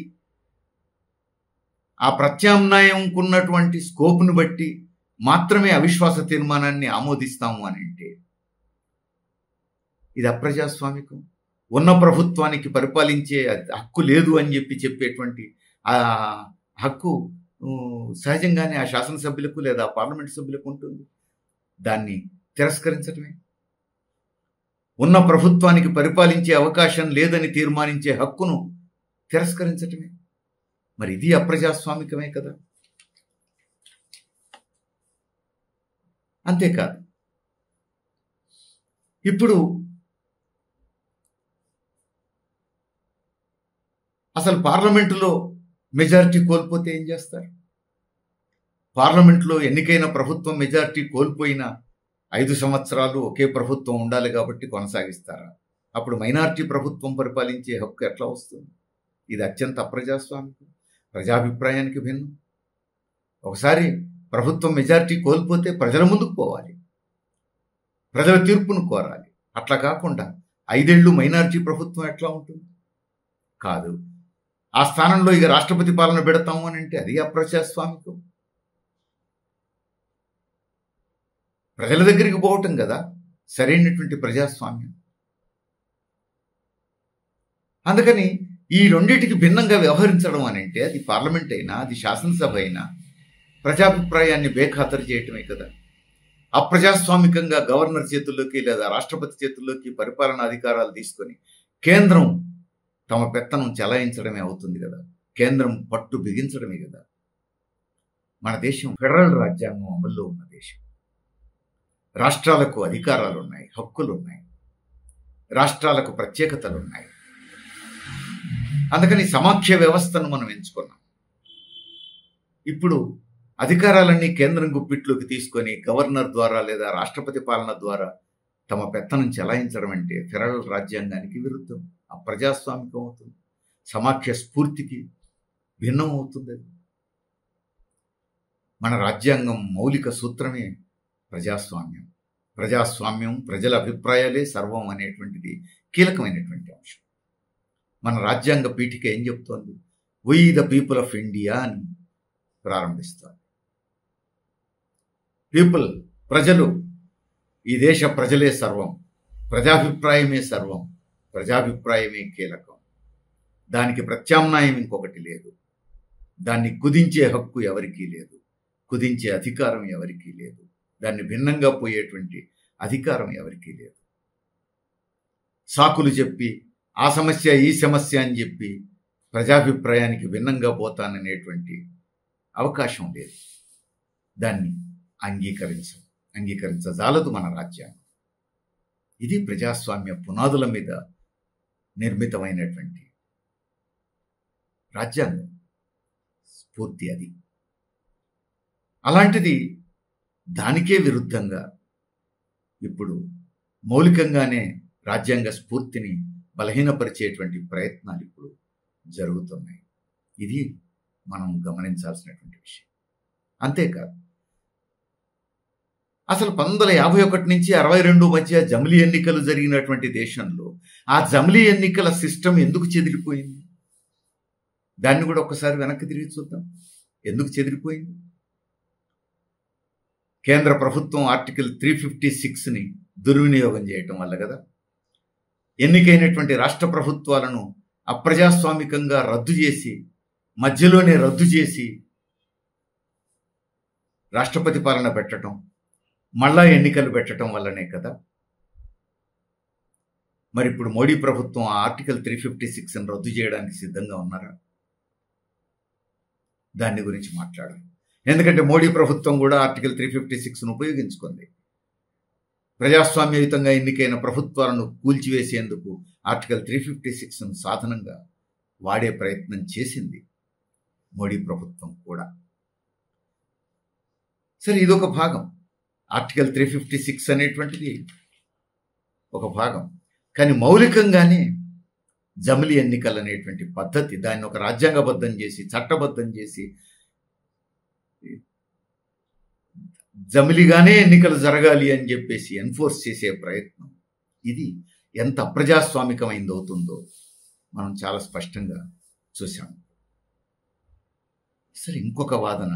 ఆ ప్రత్యామ్నాయంకున్నటువంటి స్కోప్ను బట్టి మాత్రమే అవిశ్వాస తీర్మానాన్ని ఆమోదిస్తాము అని అంటే ఇది అప్రజాస్వామికం. ఉన్న ప్రభుత్వానికి పరిపాలించే హక్కు లేదు అని చెప్పేటువంటి ఆ హక్కు సహజంగానే ఆ శాసనసభ్యులకు లేదా పార్లమెంట్ సభ్యులకు ఉంటుంది. దాన్ని తిరస్కరించడమే. ఉన్న ప్రభుత్వానికి పరిపాలించే అవకాశం లేదని తీర్మానించే హక్కును తిరస్కరించటమే. మరి ఇది అప్రజాస్వామికమే కదా. అంతేకాదు, ఇప్పుడు అసలు పార్లమెంటులో మెజారిటీ కోల్పోతే ఏం చేస్తారు? పార్లమెంట్లో ఎన్నికైన ప్రభుత్వం మెజారిటీ కోల్పోయిన 5 సంవత్సరాలు ఒకే ప్రభుత్వం ఉండాలి కాబట్టి కొనసాగిస్తారా? అప్పుడు మైనారిటీ ప్రభుత్వం పరిపాలించే హక్కు ఎట్లా వస్తుంది? ఇది అత్యంత అప్రజాస్వామికం, ప్రజాభిప్రాయానికి భిన్నం. ఒకసారి ప్రభుత్వం మెజారిటీ కోల్పోతే ప్రజల ముందుకు పోవాలి, ప్రజల తీర్పును కోరాలి. అట్లా కాకుండా 5 ఏళ్ళు మైనారిటీ ప్రభుత్వం ఎట్లా ఉంటుంది? కాదు, ఆ స్థానంలో ఇక రాష్ట్రపతి పాలన పెడతాము అని అంటే అది అప్రజాస్వామికం. ప్రజల దగ్గరికి పోవటం కదా సరైనటువంటి ప్రజాస్వామ్యం. అందుకని ఈ రెండింటికి భిన్నంగా వ్యవహరించడం అని అంటే అది పార్లమెంట్ అయినా అది శాసనసభ అయినా ప్రజాభిప్రాయాన్ని బేఖాతరు చేయటమే కదా. అప్రజాస్వామికంగా గవర్నర్ చేతుల్లోకి లేదా రాష్ట్రపతి చేతుల్లోకి పరిపాలనా అధికారాలు తీసుకొని కేంద్రం తమ పెత్తనం చెలాయించడమే అవుతుంది కదా. కేంద్రం పట్టు బిగించడమే కదా. మన దేశం ఫెడరల్ రాజ్యాంగం అమల్లో ఉన్న దేశం. రాష్ట్రాలకు అధికారాలు ఉన్నాయి, హక్కులు ఉన్నాయి, రాష్ట్రాలకు ప్రత్యేకతలు ఉన్నాయి. అందుకని సమాఖ్య వ్యవస్థను మనం ఎంచుకున్నాం. ఇప్పుడు అధికారాలన్నీ కేంద్రం గుప్పిట్లోకి తీసుకొని గవర్నర్ ద్వారా లేదా రాష్ట్రపతి పాలన ద్వారా తమ పెత్తనం చెలాయించడం అంటే ఫెడరల్ రాజ్యాంగానికి విరుద్ధం, అప్రజాస్వామికం అవుతుంది, సమాఖ్య స్ఫూర్తికి భిన్నం అవుతుంది. మన రాజ్యాంగం మౌలిక సూత్రమే ప్రజాస్వామ్యం. ప్రజాస్వామ్యం, ప్రజల అభిప్రాయాలే సర్వం అనేటువంటిది కీలకమైనటువంటి అంశం. మన రాజ్యాంగ పీఠిక ఏం చెప్తోంది? We the people of India అని ప్రారంభిస్తారు. పీపుల్, ప్రజలు, ఈ దేశ ప్రజలే సర్వం, ప్రజాభిప్రాయమే సర్వం, ప్రజాభిప్రాయమే కీలకం. దానికి ప్రత్యామ్నాయం ఇంకొకటి లేదు. దాన్ని కుదించే హక్కు ఎవరికీ లేదు, కుదించే అధికారం ఎవరికీ లేదు, దాన్ని భిన్నంగా పోయేటువంటి అధికారం ఎవరికీ లేదు. సాకులు చెప్పి ఆ సమస్య ఈ సమస్య అని చెప్పి ప్రజాభిప్రాయానికి భిన్నంగా పోతాననేటువంటి అవకాశం లేదు. దాన్ని అంగీకరించజాలదు మన రాజ్యాంగం. ఇది ప్రజాస్వామ్య పునాదుల మీద నిర్మితమైనటువంటి రాజ్యాంగం స్ఫూర్తి అది. అలాంటిది దానికే విరుద్ధంగా ఇప్పుడు మౌలికంగానే రాజ్యాంగ స్ఫూర్తిని బలహీనపరిచేటువంటి ప్రయత్నాలు ఇప్పుడు జరుగుతున్నాయి. ఇది మనం గమనించాల్సినటువంటి విషయం. అంతేకాదు, అసలు 1951 నుంచి 62 మధ్య జమిలీ ఎన్నికలు జరిగినటువంటి దేశంలో ఆ జమిలీ ఎన్నికల సిస్టమ్ ఎందుకు చెదిరిపోయింది? దాన్ని కూడా ఒక్కసారి వెనక్కి తిరిగి చూద్దాం. ఎందుకు చెదిరిపోయింది? కేంద్ర ప్రభుత్వం ఆర్టికల్ 356ని దుర్వినియోగం చేయటం వల్ల కదా. ఎన్నికైనటువంటి రాష్ట్ర ప్రభుత్వాలను అప్రజాస్వామికంగా రద్దు చేసి, మధ్యలోనే రద్దు చేసి రాష్ట్రపతి పాలన పెట్టడం, మళ్ళా ఎన్నికలు పెట్టడం వల్లనే కదా. మరి ఇప్పుడు మోడీ ప్రభుత్వం ఆ ఆర్టికల్ 356ని రద్దు చేయడానికి సిద్ధంగా ఉన్నారా? దాని గురించి మాట్లాడాలి. ఎందుకంటే మోడీ ప్రభుత్వం కూడా ఆర్టికల్ 356ను ఉపయోగించుకుంది. ప్రజాస్వామ్యయుతంగా ఎన్నికైన ప్రభుత్వాలను కూల్చివేసేందుకు ఆర్టికల్ 356ను సాధనంగా వాడే ప్రయత్నం చేసింది మోడీ ప్రభుత్వం కూడా. సరే, ఇదొక భాగం. ఆర్టికల్ 356 అనేటువంటిది ఒక భాగం. కానీ మౌలికంగానే జమిలీ ఎన్నికలు అనేటువంటి పద్ధతి, దాన్ని ఒక రాజ్యాంగబద్ధం చేసి, చట్టబద్ధం చేసి, జమిలిగానే ఎన్నికలు జరగాలి అని చెప్పేసి ఎన్ఫోర్స్ చేసే ప్రయత్నం, ఇది ఎంత అప్రజాస్వామికమైందవుతుందో మనం చాలా స్పష్టంగా చూసాము. సరే, ఇంకొక వాదన,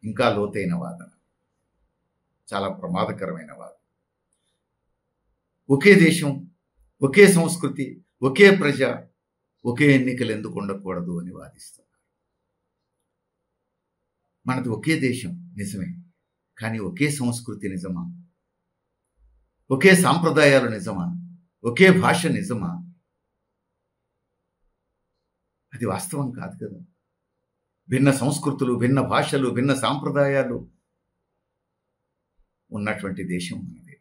ఇంకా లోతైన వాదన, చాలా ప్రమాదకరమైన వాదన. ఒకే దేశం, ఒకే సంస్కృతి, ఒకే ప్రజ, ఒకే ఎన్నికలు ఎందుకు ఉండకూడదు అని వాదిస్తున్నారు. మనది ఒకే దేశం నిజమే, కానీ ఒకే సంస్కృతి నిజమా? ఒకే సాంప్రదాయాలు నిజమా? ఒకే భాష నిజమా? అది వాస్తవం కాదు కదా. భిన్న సంస్కృతులు, భిన్న భాషలు, భిన్న సాంప్రదాయాలు ఉన్నటువంటి దేశం మనది.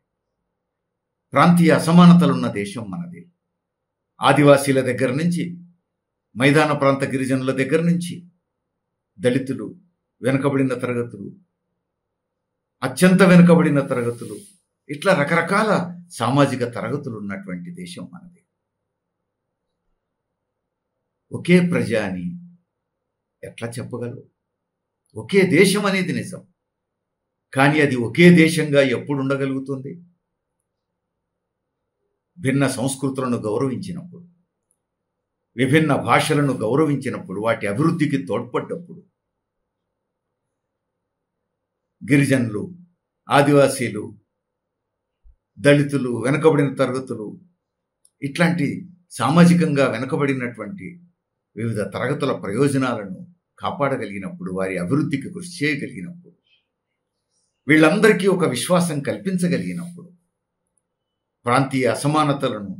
ప్రాంతీయ అసమానతలున్న దేశం మనది. ఆదివాసీల దగ్గర నుంచి, మైదాన ప్రాంత గిరిజనుల దగ్గర నుంచి, దళితులు, వెనుకబడిన తరగతులు, అత్యంత వెనుకబడిన తరగతులు, ఇట్లా రకరకాల సామాజిక తరగతులు ఉన్నటువంటి దేశం మనది. ఒకే ప్రజ అని ఎట్లా చెప్పగలవు? ఒకే దేశం అనేది నిజం, కానీ అది ఒకే దేశంగా ఎప్పుడు ఉండగలుగుతుంది? భిన్న సంస్కృతులను గౌరవించినప్పుడు, విభిన్న భాషలను గౌరవించినప్పుడు, వాటి అభివృద్ధికి తోడ్పడ్డప్పుడు. గిరిజనులు, ఆదివాసీలు, దళితులు, వెనుకబడిన తరగతులు, ఇట్లాంటి సామాజికంగా వెనుకబడినటువంటి వివిధ తరగతుల ప్రయోజనాలను కాపాడగలిగినప్పుడు, వారి అభివృద్ధికి కృషి చేయగలిగినప్పుడు, వీళ్ళందరికీ ఒక విశ్వాసం కల్పించగలిగినప్పుడు, ప్రాంతీయ అసమానతలను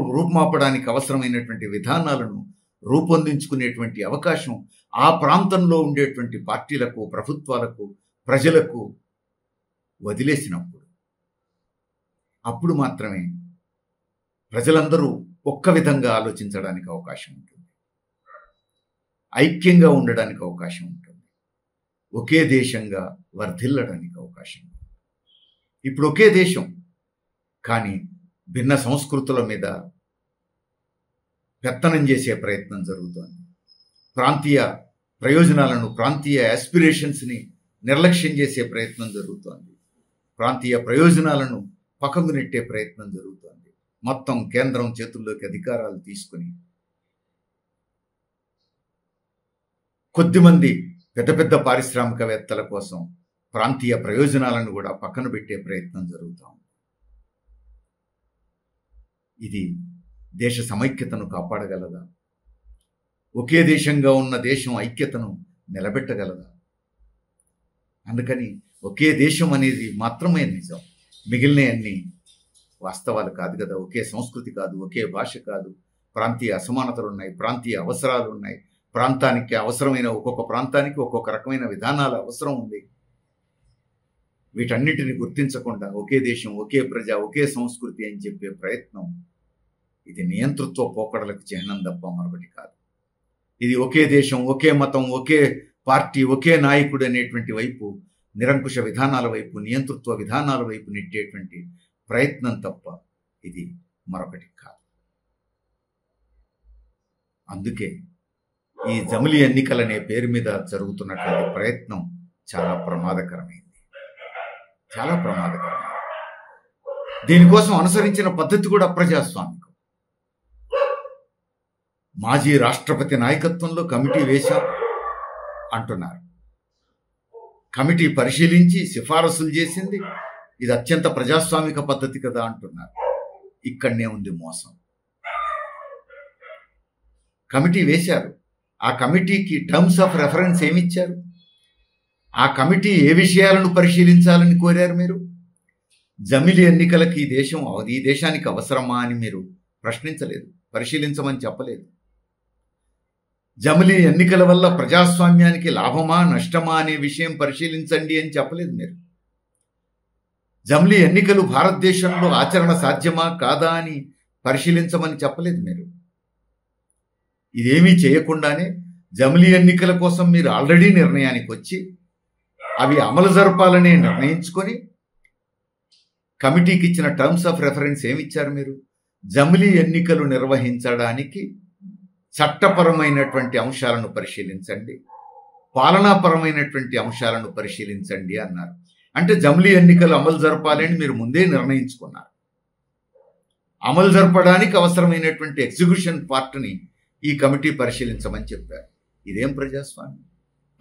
రూపుమాపడానికి అవసరమైనటువంటి విధానాలను రూపొందించుకునేటువంటి అవకాశం ఆ ప్రాంతంలో ఉండేటువంటి పార్టీలకు, ప్రభుత్వాలకు, ప్రజలకు వదిలేసినప్పుడు, అప్పుడు మాత్రమే ప్రజలందరూ ఒక్క విధంగా ఆలోచించడానికి అవకాశం ఉంటుంది, ఐక్యంగా ఉండడానికి అవకాశం ఉంటుంది, ఒకే దేశంగా వర్ధిల్లడానికి అవకాశం ఉంటుంది. ఇప్పుడు ఒకే దేశం, కానీ భిన్న సంస్కృతుల మీద పెత్తనం చేసే ప్రయత్నం జరుగుతోంది. ప్రాంతీయ ప్రయోజనాలను, ప్రాంతీయ యాస్పిరేషన్స్ని నిర్లక్ష్యం చేసే ప్రయత్నం జరుగుతోంది. ప్రాంతీయ ప్రయోజనాలను పక్కకు నెట్టే ప్రయత్నం జరుగుతోంది. మొత్తం కేంద్రం చేతుల్లోకి అధికారాలు తీసుకుని కొద్దిమంది పెద్ద పెద్ద పారిశ్రామికవేత్తల కోసం ప్రాంతీయ ప్రయోజనాలను కూడా పక్కన పెట్టే ప్రయత్నం జరుగుతూ ఉంది. ఇది దేశ సమైక్యతను కాపాడగలదా? ఒకే దేశంగా ఉన్న దేశం ఐక్యతను నిలబెట్టగలదా? అందుకని ఒకే దేశం అనేది మాత్రమే నిజం, మిగిలిన అన్ని వాస్తవాలు కాదు కదా. ఒకే సంస్కృతి కాదు, ఒకే భాష కాదు, ప్రాంతీయ అసమానతలు ఉన్నాయి, ప్రాంతీయ అవసరాలు ఉన్నాయి, ప్రాంతానికి అవసరమైన ఒక్కొక్క ప్రాంతానికి ఒక్కొక్క రకమైన విధానాల అవసరం ఉంది. వీటన్నిటిని గుర్తించకుండా ఒకే దేశం, ఒకే ప్రజ, ఒకే సంస్కృతి అని చెప్పే ప్రయత్నం, ఇది నియంతృత్వ పోకడలకు చిహ్నం తప్ప మరొకటి కాదు. ఇది ఒకే దేశం, ఒకే మతం, ఒకే పార్టీ, ఒకే నాయకుడు అనేటువంటి వైపు, నిరంకుశ విధానాల వైపు, నియంతృత్వ విధానాల వైపు నెట్టేటువంటి ప్రయత్నం తప్ప ఇది మరొకటి కాదు. అందుకే ఈ జమిలీ ఎన్నికలనే పేరు మీద జరుగుతున్నటువంటి ప్రయత్నం చాలా ప్రమాదకరమైంది. చాలా ప్రమాదకరం. దీనికోసం అనుసరించిన పద్ధతి కూడా అప్రజాస్వామికం. మాజీ రాష్ట్రపతి నాయకత్వంలో కమిటీ వేశాం అంటున్నారు. కమిటీ పరిశీలించి సిఫారసులు చేసింది. ఇది అత్యంత ప్రజాస్వామిక పద్ధతి కదా అంటున్నారు. ఇక్కడనే ఉంది మోసం. కమిటీ వేశారు. ఆ కమిటీకి టర్మ్స్ ఆఫ్ రెఫరెన్స్ ఏమిచ్చారు? ఆ కమిటీ ఏ విషయాలను పరిశీలించాలని కోరారు మీరు? జమిలి ఎన్నికలకి ఈ దేశానికి అవసరమా అని మీరు ప్రశ్నించలేదు, పరిశీలించమని చెప్పలేదు. జమిలి ఎన్నికల వల్ల ప్రజాస్వామ్యానికి లాభమా నష్టమా అనే విషయం పరిశీలించండి అని చెప్పలేదు మీరు. జమిలి ఎన్నికలు భారతదేశంలో ఆచరణ సాధ్యమా కాదా అని పరిశీలించమని చెప్పలేదు మీరు. ఇదేమీ చేయకుండానే జమిలి ఎన్నికల కోసం మీరు ఆల్రెడీ నిర్ణయానికి వచ్చి అవి అమలు జరపాలని నిర్ణయించుకొని కమిటీకి ఇచ్చిన టర్మ్స్ ఆఫ్ రెఫరెన్స్ ఏమిచ్చారు మీరు? జమిలి ఎన్నికలు నిర్వహించడానికి చట్టపరమైనటువంటి అంశాలను పరిశీలించండి, పాలనాపరమైనటువంటి అంశాలను పరిశీలించండి అన్నారు. అంటే జమిలి ఎన్నికలు అమలు జరపాలి అని మీరు ముందే నిర్ణయించుకున్నారు. అమలు జరపడానికి అవసరమైనటువంటి ఎగ్జిక్యూషన్ పార్ట్ని ఈ కమిటీ పరిశీలించమని చెప్పారు. ఇదేం ప్రజాస్వామ్యం?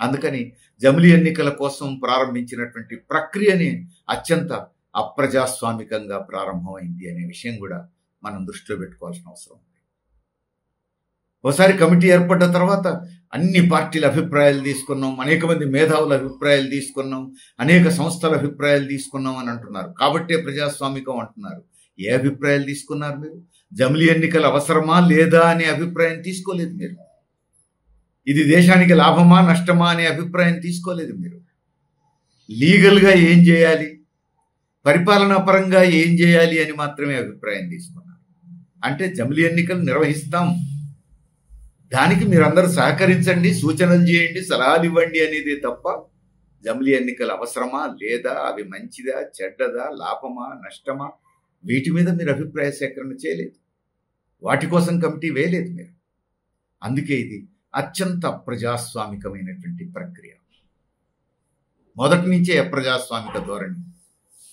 అందుకని జమిలి ఎన్నికల కోసం ప్రారంభించినటువంటి ప్రక్రియని అత్యంత అప్రజాస్వామికంగా ప్రారంభమైంది అనే విషయం కూడా మనం దృష్టిలో పెట్టుకోవాల్సిన అవసరం ఉంది. ఒకసారి కమిటీ ఏర్పడ్డ తర్వాత అన్ని పార్టీల అభిప్రాయాలు తీసుకున్నాం, అనేక మంది మేధావుల అభిప్రాయాలు తీసుకున్నాం, అనేక సంస్థల అభిప్రాయాలు తీసుకున్నాం అని అంటున్నారు. కాబట్టే ప్రజాస్వామికం అంటున్నారు. ఏ అభిప్రాయాలు తీసుకున్నారు మీరు? జమిలి ఎన్నికలు అవసరమా లేదా అనే అభిప్రాయం తీసుకోలేదు మీరు. ఇది దేశానికి లాభమా నష్టమా అనే అభిప్రాయం తీసుకోలేదు మీరు. లీగల్గా ఏం చేయాలి, పరిపాలనా పరంగా ఏం చేయాలి అని మాత్రమే అభిప్రాయం తీసుకున్నారు. అంటే జమిలి ఎన్నికలు నిర్వహిస్తాం, దానికి మీరందరూ సహకరించండి, సూచనలు చేయండి, సలహాలు ఇవ్వండి అనేది తప్ప జమిలి ఎన్నికలు అవసరమా లేదా, అవి మంచిదా చెడ్డదా, లాభమా నష్టమా, వీటి మీద మీరు అభిప్రాయ సేకరణ చేయలేదు. వాటి కోసం కమిటీ వేయలేదు మీరు. అందుకే ఇది అత్యంత అప్రజాస్వామికమైనటువంటి ప్రక్రియ. మొదటి నుంచే అప్రజాస్వామిక ధోరణి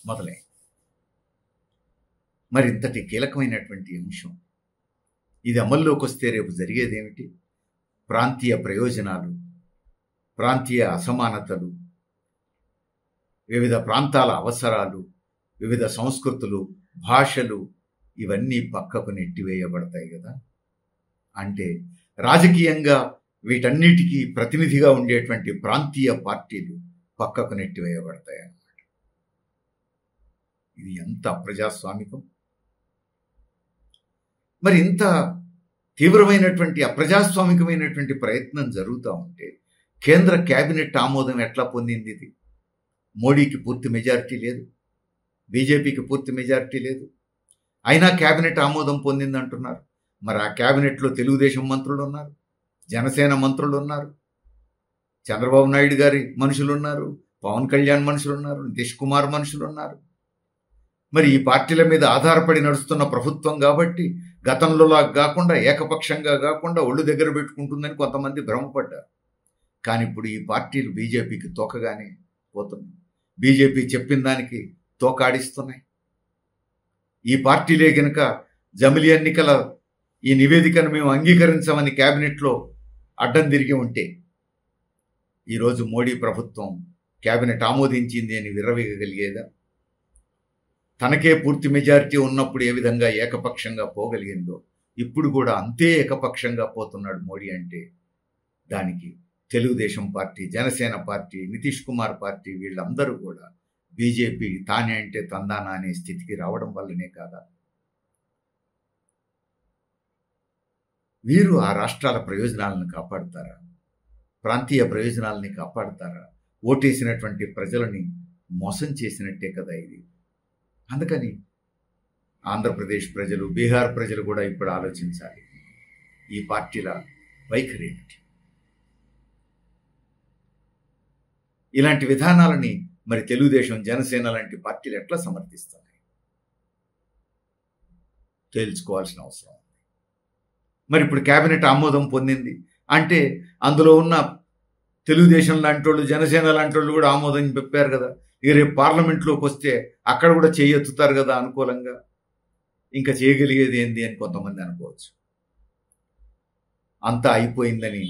మొదలైంది. మరి ఇంతటి కీలకమైనటువంటి అంశం ఇది అమల్లోకి వస్తే రేపు జరిగేది ఏమిటి? ప్రాంతీయ ప్రయోజనాలు, ప్రాంతీయ అసమానతలు, వివిధ ప్రాంతాల అవసరాలు, వివిధ సంస్కృతులు, భాషలు, ఇవన్నీ పక్కకు నెట్టివేయబడతాయి కదా. అంటే రాజకీయంగా వీటన్నిటికీ ప్రతినిధిగా ఉండేటువంటి ప్రాంతీయ పార్టీలు పక్కకు నెట్టివేయబడతాయి అన్నమాట. ఇది ఎంత అప్రజాస్వామికం! మరి ఇంత తీవ్రమైనటువంటి అప్రజాస్వామికమైనటువంటి ప్రయత్నం జరుగుతూ ఉంటే కేంద్ర కేబినెట్ ఆమోదం ఎట్లా పొందింది? ఇది మోడీకి పూర్తి మెజారిటీ లేదు, బీజేపీకి పూర్తి మెజారిటీ లేదు, అయినా కేబినెట్ ఆమోదం పొందింది అంటున్నారు. మరి ఆ కేబినెట్లో తెలుగుదేశం మంత్రులు ఉన్నారు, జనసేన మంత్రులు ఉన్నారు, చంద్రబాబు నాయుడు గారి మనుషులు ఉన్నారు, పవన్ కళ్యాణ్ మనుషులు ఉన్నారు, నితీష్ కుమార్ మనుషులు ఉన్నారు. మరి ఈ పార్టీల మీద ఆధారపడి నడుస్తున్న ప్రభుత్వం కాబట్టి గతంలోలా కాకుండా, ఏకపక్షంగా కాకుండా ఒళ్ళు దగ్గర పెట్టుకుంటుందని కొంతమంది భ్రమపడ్డారు. కానీ ఇప్పుడు ఈ పార్టీలు బీజేపీకి తోకగానే పోతున్నాయి, బీజేపీ చెప్పిన దానికి తోకాడిస్తున్నాయి. ఈ పార్టీలే కనుక జమిలి ఎన్నికల ఈ నివేదికను మేము అంగీకరించమని కేబినెట్లో అడ్డం తిరిగి ఉంటే ఈరోజు మోడీ ప్రభుత్వం కేబినెట్ ఆమోదించింది అని విర్రవీగగలిగేదా? తనకే పూర్తి మెజారిటీ ఉన్నప్పుడు ఏ విధంగా ఏకపక్షంగా పోగలిగిందో ఇప్పుడు కూడా అంతే ఏకపక్షంగా పోతున్నాడు మోడీ. అంటే దానికి Telugu Desam party, Janasena party, Nitish Kumar party వీళ్ళందరూ కూడా బీజేపీ తానే అంటే తందానా అనే స్థితికి రావడం వల్లనే కాదా? వీరు ఆ రాష్ట్రాల ప్రయోజనాలను కాపాడుతారా? ప్రాంతీయ ప్రయోజనాలని కాపాడుతారా? ఓటేసినటువంటి ప్రజలని మోసం చేసినట్టే కదా ఇది. అందుకని ఆంధ్రప్రదేశ్ ప్రజలు, బీహార్ ప్రజలు కూడా ఇప్పుడు ఆలోచించాలి, ఈ పార్టీల వైఖరి ఏమిటి. ఇలాంటి విధానాలని మరి తెలుగుదేశం, జనసేన లాంటి పార్టీలు ఎట్లా సమర్థిస్తున్నాయి తేల్చుకోవాల్సిన అవసరం ఉంది. మరి ఇప్పుడు కేబినెట్ ఆమోదం పొందింది అంటే అందులో ఉన్న తెలుగుదేశం లాంటి వాళ్ళు, జనసేన లాంటి వాళ్ళు కూడా ఆమోదం చెప్పారు కదా. ఇక రేపు పార్లమెంట్లోకి వస్తే అక్కడ కూడా చేయెత్తుతారు కదా అనుకూలంగా, ఇంకా చేయగలిగేది ఏంది అని కొంతమంది అనుకోవచ్చు. అంతా అయిపోయిందని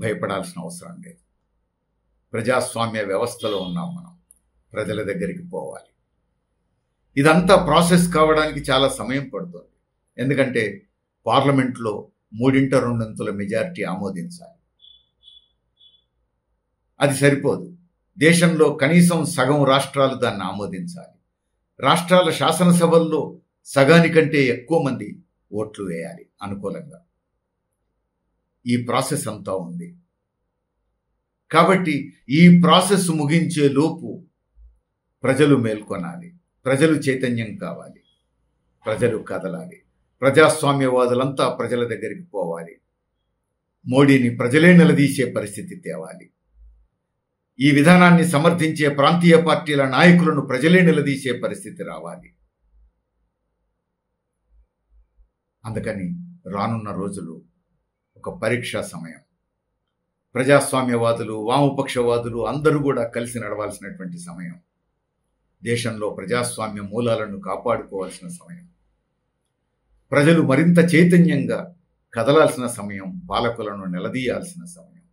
భయపడాల్సిన అవసరం లేదు. ప్రజాస్వామ్య వ్యవస్థలో ఉన్నాం మనం. ప్రజల దగ్గరికి పోవాలి. ఇదంతా ప్రాసెస్ కావడానికి చాలా సమయం పడుతుంది. ఎందుకంటే పార్లమెంట్లో 3/2 మెజారిటీ ఆమోదించాలి. అది సరిపోదు. దేశంలో కనీసం సగం రాష్ట్రాలు దాన్ని ఆమోదించాలి. రాష్ట్రాల శాసనసభల్లో సగానికంటే ఎక్కువ మంది ఓట్లు వేయాలి అనుకూలంగా. ఈ ప్రాసెస్ అంతా ఉంది. కాబట్టి ఈ ప్రాసెస్ ముగించే లోపు ప్రజలు మేల్కొనాలి, ప్రజలు చైతన్యం కావాలి, ప్రజలు కదలాలి. ప్రజాస్వామ్యవాదులంతా ప్రజల దగ్గరికి పోవాలి. మోడీని ప్రజలే నిలదీసే పరిస్థితి తేవాలి. ఈ విధానాన్ని సమర్థించే ప్రాంతీయ పార్టీల నాయకులను ప్రజలే నిలదీసే పరిస్థితి రావాలి. అందుకని రానున్న రోజులు ఒక పరీక్షా సమయం. ప్రజాస్వామ్యవాదులు, వామపక్షవాదులు అందరూ కూడా కలిసి నడవాల్సినటువంటి సమయం. దేశంలో ప్రజాస్వామ్య మూలాలను కాపాడుకోవాల్సిన సమయం. ప్రజలు మరింత చైతన్యంగా కదలాల్సిన సమయం. పాలకులను నిలదీయాల్సిన సమయం.